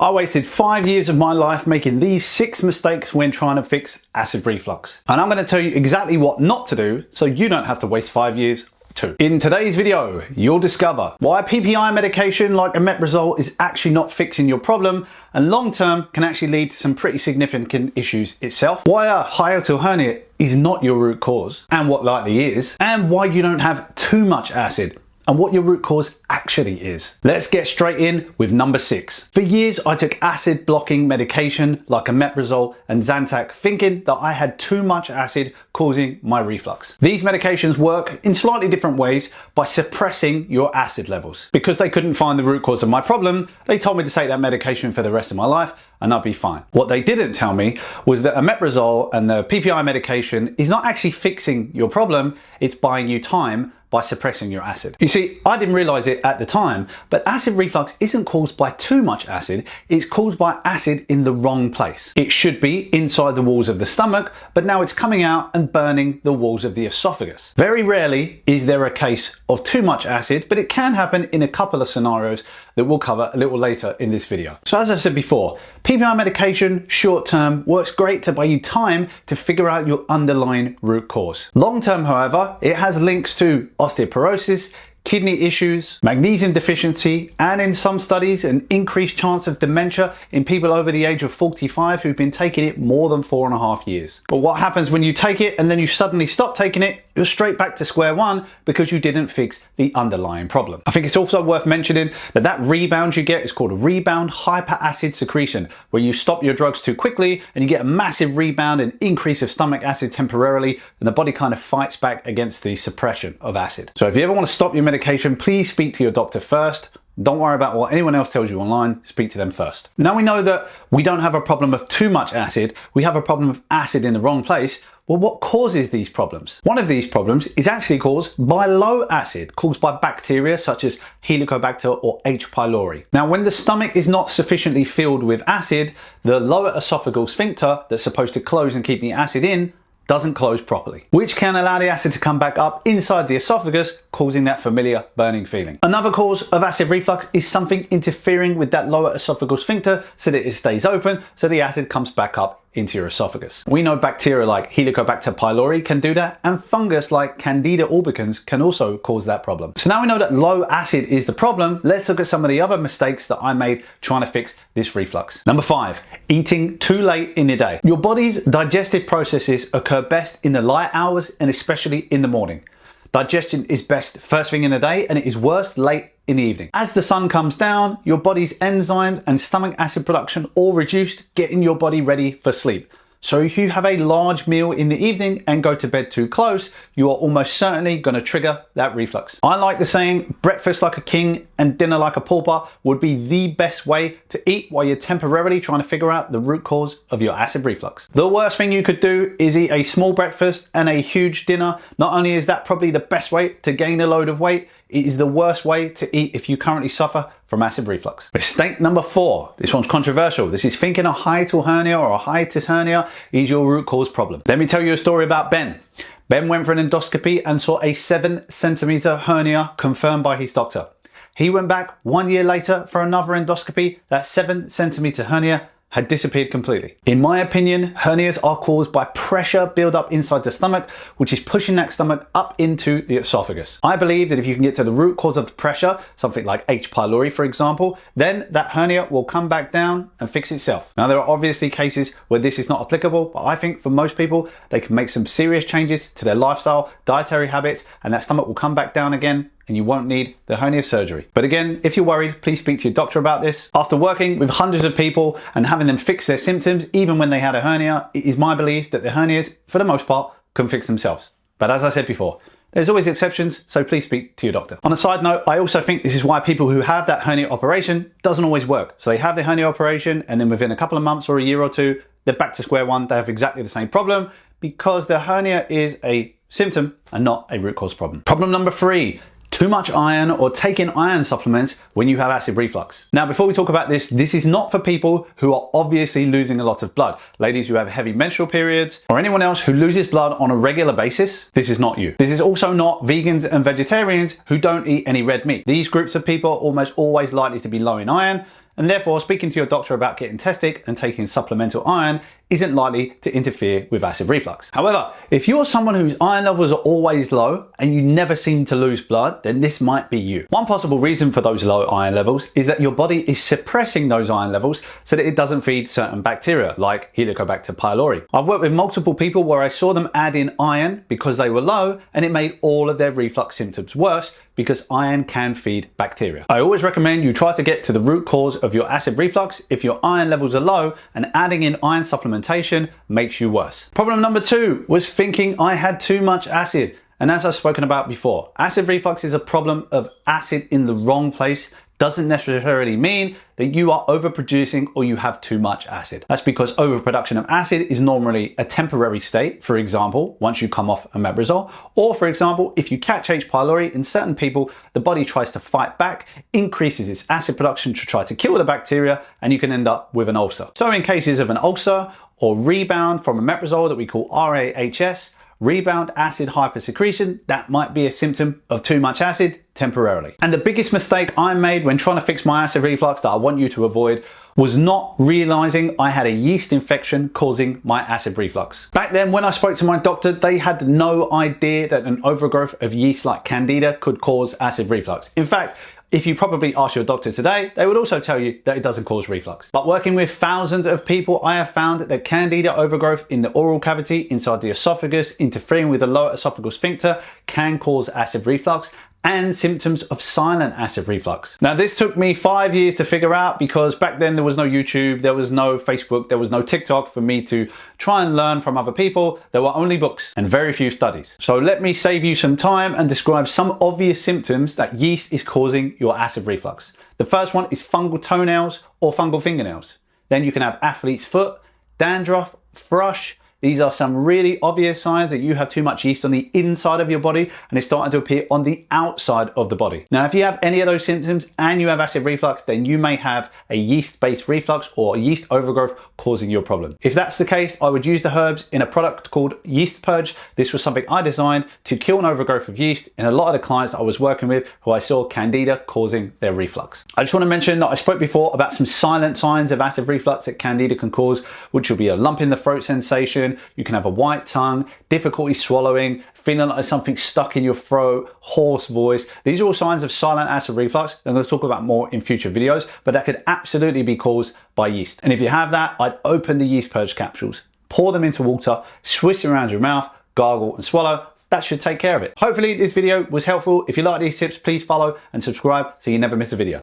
I wasted 5 years of my life making these 6 mistakes when trying to fix acid reflux. And I'm going to tell you exactly what not to do so you don't have to waste 5 years too. In today's video, you'll discover why PPI medication like Omperazole is actually not fixing your problem and long term can actually lead to some pretty significant issues itself, why a hiatal hernia is not your root cause and what likely is, and why you don't have too much acid and what your root cause actually is. Let's get straight in with number 6. For years, I took acid blocking medication like Omperazole and Zantac, thinking that I had too much acid causing my reflux. These medications work in slightly different ways by suppressing your acid levels. Because they couldn't find the root cause of my problem, they told me to take that medication for the rest of my life and I'll be fine. What they didn't tell me was that Omperazole and the PPI medication is not actually fixing your problem, it's buying you time by suppressing your acid. You see, I didn't realize it at the time, but acid reflux isn't caused by too much acid, it's caused by acid in the wrong place. It should be inside the walls of the stomach, but now it's coming out and burning the walls of the esophagus. Very rarely is there a case of too much acid, but it can happen in a couple of scenarios that we'll cover a little later in this video. So as I've said before, PPI medication, short term, works great to buy you time to figure out your underlying root cause. Long term, however, it has links to osteoporosis, kidney issues, magnesium deficiency, and in some studies, an increased chance of dementia in people over the age of 45 who've been taking it more than 4.5 years. But what happens when you take it and then you suddenly stop taking it? You're straight back to square one because you didn't fix the underlying problem. I think it's also worth mentioning that rebound you get is called a rebound hyperacid secretion, where you stop your drugs too quickly and you get a massive rebound and increase of stomach acid temporarily, and the body kind of fights back against the suppression of acid. So if you ever want to stop your medication, please speak to your doctor first. Don't worry about what anyone else tells you online, speak to them first. Now we know that we don't have a problem of too much acid, we have a problem of acid in the wrong place. Well, what causes these problems? One of these problems is actually caused by low acid, caused by bacteria such as Helicobacter or H. pylori. Now, when the stomach is not sufficiently filled with acid, the lower esophageal sphincter that's supposed to close and keep the acid in doesn't close properly, which can allow the acid to come back up inside the esophagus, causing that familiar burning feeling. Another cause of acid reflux is something interfering with that lower esophageal sphincter so that it stays open, so the acid comes back up into your esophagus. We know bacteria like Helicobacter pylori can do that, and fungus like Candida albicans can also cause that problem. So now we know that low acid is the problem, let's look at some of the other mistakes that I made trying to fix this reflux. Number 5, eating too late in the day. Your body's digestive processes occur best in the light hours and especially in the morning. Digestion is best first thing in the day and it is worst late in the evening. As the sun comes down, your body's enzymes and stomach acid production all reduced, getting your body ready for sleep. So if you have a large meal in the evening and go to bed too close, you are almost certainly going to trigger that reflux. I like the saying, breakfast like a king and dinner like a pauper would be the best way to eat while you're temporarily trying to figure out the root cause of your acid reflux. The worst thing you could do is eat a small breakfast and a huge dinner. Not only is that probably the best way to gain a load of weight, it is the worst way to eat if you currently suffer from acid reflux. Mistake number 4. This one's controversial. This is thinking a hiatal hernia or a hiatus hernia is your root cause problem. Let me tell you a story about Ben. Ben went for an endoscopy and saw a 7-centimeter hernia confirmed by his doctor. He went back 1 year later for another endoscopy. That 7-centimeter hernia had disappeared completely. In my opinion, hernias are caused by pressure buildup inside the stomach, which is pushing that stomach up into the esophagus. I believe that if you can get to the root cause of the pressure, something like H. pylori for example, then that hernia will come back down and fix itself. Now there are obviously cases where this is not applicable, but I think for most people, they can make some serious changes to their lifestyle, dietary habits, and that stomach will come back down again and you won't need the hernia surgery. But again, if you're worried, please speak to your doctor about this. After working with hundreds of people and having them fix their symptoms, even when they had a hernia, it is my belief that the hernias, for the most part, can fix themselves. But as I said before, there's always exceptions, so please speak to your doctor. On a side note, I also think this is why people who have that hernia operation doesn't always work. So they have the hernia operation and then within a couple of months or a year or two, they're back to square one. They have exactly the same problem because the hernia is a symptom and not a root cause problem. Problem number 3. Too much iron or taking iron supplements when you have acid reflux. Now, before we talk about this is not for people who are obviously losing a lot of blood. Ladies who have heavy menstrual periods or anyone else who loses blood on a regular basis, this is not you. This is also not vegans and vegetarians who don't eat any red meat. These groups of people are almost always likely to be low in iron and therefore speaking to your doctor about getting tested and taking supplemental iron isn't likely to interfere with acid reflux. However, if you're someone whose iron levels are always low and you never seem to lose blood, then this might be you. One possible reason for those low iron levels is that your body is suppressing those iron levels so that it doesn't feed certain bacteria like Helicobacter pylori. I've worked with multiple people where I saw them add in iron because they were low, and it made all of their reflux symptoms worse because iron can feed bacteria. I always recommend you try to get to the root cause of your acid reflux if your iron levels are low, and adding in iron supplementation makes you worse. Problem number 2 was thinking I had too much acid. And as I've spoken about before, acid reflux is a problem of acid in the wrong place. Doesn't necessarily mean that you are overproducing or you have too much acid. That's because overproduction of acid is normally a temporary state, for example, once you come off omeprazole, or for example, if you catch H. pylori, in certain people, the body tries to fight back, increases its acid production to try to kill the bacteria, and you can end up with an ulcer. So in cases of an ulcer or rebound from omeprazole that we call RAHS, rebound acid hypersecretion, that might be a symptom of too much acid temporarily. And the biggest mistake I made when trying to fix my acid reflux that I want you to avoid was not realizing I had a yeast infection causing my acid reflux. Back then, when I spoke to my doctor, they had no idea that an overgrowth of yeast like Candida could cause acid reflux. In fact, if you probably ask your doctor today, they would also tell you that it doesn't cause reflux. But working with thousands of people, I have found that Candida overgrowth in the oral cavity inside the esophagus, interfering with the lower esophageal sphincter, can cause acid reflux and symptoms of silent acid reflux. Now, this took me 5 years to figure out because back then there was no YouTube, there was no Facebook, there was no TikTok for me to try and learn from other people. There were only books and very few studies. So let me save you some time and describe some obvious symptoms that yeast is causing your acid reflux. The first one is fungal toenails or fungal fingernails. Then you can have athlete's foot, dandruff, thrush. These are some really obvious signs that you have too much yeast on the inside of your body and it's starting to appear on the outside of the body. Now, if you have any of those symptoms and you have acid reflux, then you may have a yeast-based reflux or a yeast overgrowth causing your problem. If that's the case, I would use the herbs in a product called Yeast Purge. This was something I designed to kill an overgrowth of yeast in a lot of the clients I was working with who I saw Candida causing their reflux. I just want to mention that I spoke before about some silent signs of acid reflux that Candida can cause, which will be a lump in the throat sensation. You can have a white tongue, difficulty swallowing, feeling like there's something stuck in your throat, hoarse voice. These are all signs of silent acid reflux. I'm going to talk about more in future videos, but that could absolutely be caused by yeast. And if you have that, I'd open the Yeast Purge capsules, pour them into water, swish them around your mouth, gargle and swallow. That should take care of it. Hopefully this video was helpful. If you like these tips, please follow and subscribe so you never miss a video.